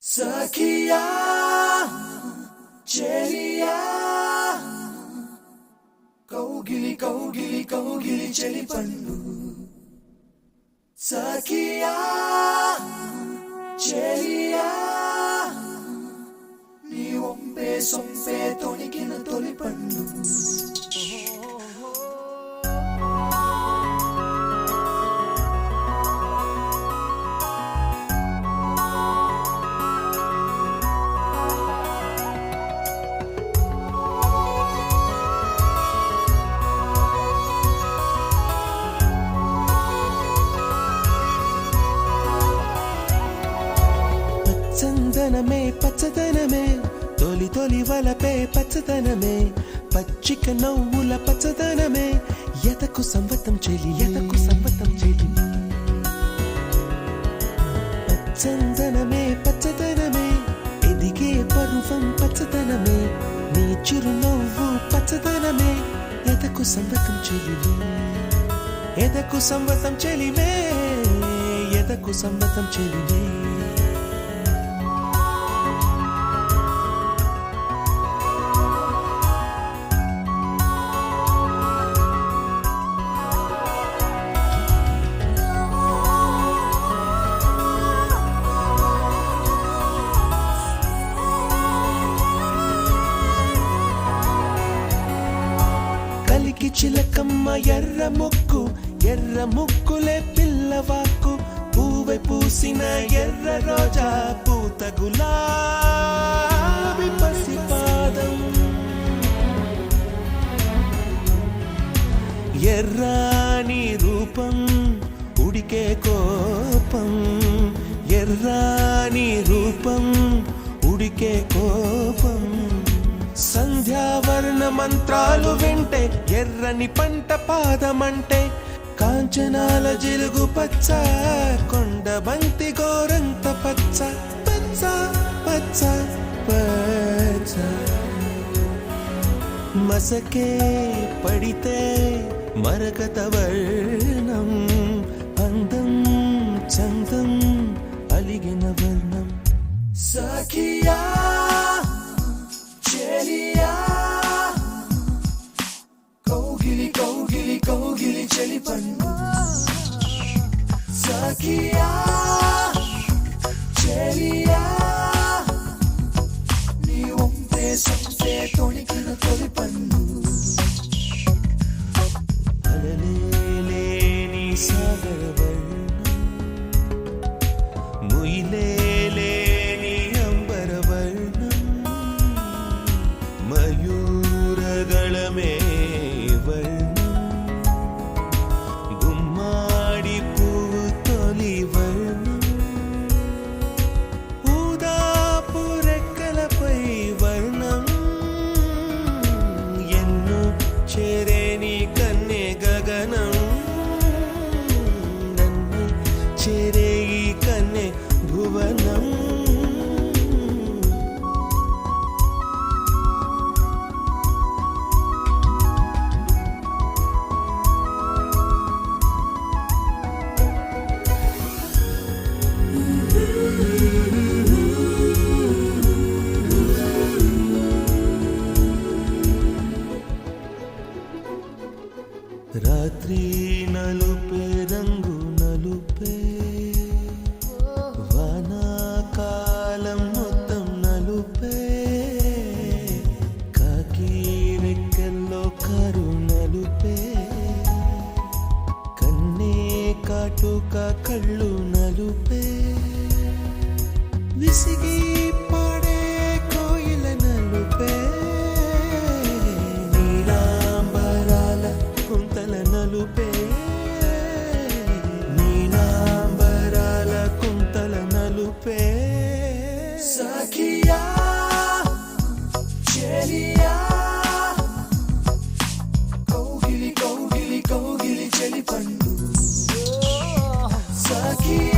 సఖియా చెలియా కౌగిలి కౌగిలి కౌగిలి చెలి పండు సఖియా చెలియా నీ ఒంపే సొంపే తొణికిన తొలి పండు చందనమే పచ్చదనమే తొలి తొలి వలపే పచ్చదనమే పచ్చిక నవ్వుల పచ్చదనమే ఎతకు సంవతం చెలి చందనమే పచ్చదనమే ఎదిగే పరువం పచ్చదనమే నీ చిరునవ్వు పచ్చదనమే ఎతకు సంవతం చెలిమే ఎదకు సంవతం చెలిమే ఎదకు సంవతం చెలిమే కలికి చిలకమ్మ ఎర్ర ముక్కులే పిల్లవాకు పూవె పూసిన ఎర్ర రోజా పూత గులాబీ పసిపాదం ఎర్రాని రూపం ఉడికే కోపం ఎర్రాని రూపం ఉడికే కోపం సంధ్యావర్ణ మంత్రాలు వింటే ఎర్రని పంట పాదమంటే కాంచనాల జిలుగు పచ్చ కొండ బంతి గోరంత పచ్చ పచ్చ పచ్చ పచ్చ మసకే పడితే మరకత వర్ణం అందం చందం అలిగిన వర్ణం సఖియా చెలియా కౌగిలి కౌగిలి కౌగిలి చెలి పండు సఖియా చెలియా నీ ఒంపే సొంపే తొణికిన తొలి పండు అలలేని సాగర వర్ణం ముయిలేని అంబర వర్ణం మయూరగళమే వర్ణం గుమ్మాడి పువ్వు తొలి వర్ణం ఊదాపు రెక్కలపై వర్ణం ఎన్ను చేరేని కన్నె గగనం నన్ను చేరే ఈ కన్నె భువనం రాత్రి నలుపే రంగు నలుపే వానాకాలం మొత్తం నలుపే కాకి రెక్కల్లో కారు నలుపే కన్నే కాటుక కళ్ళు నలుపే విసిగి పాడే కోయిల నలుపే కుంతల నలుపే నీలాంబరాల కుంతల నలుపే సఖియా చెలియా కౌగిలి కౌగిలి కౌగిలి చెలి పండు సఖియా